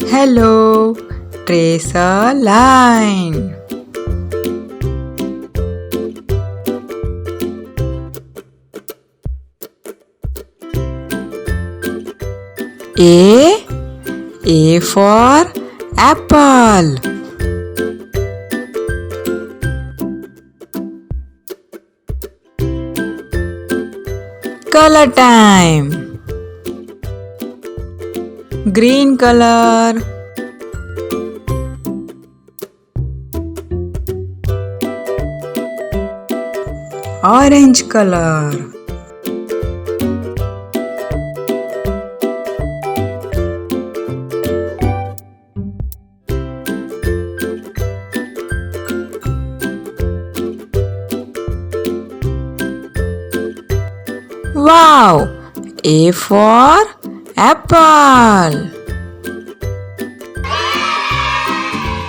Hello, trace a line. A for apple. Color time. Green color, orange color, wow, A for apple.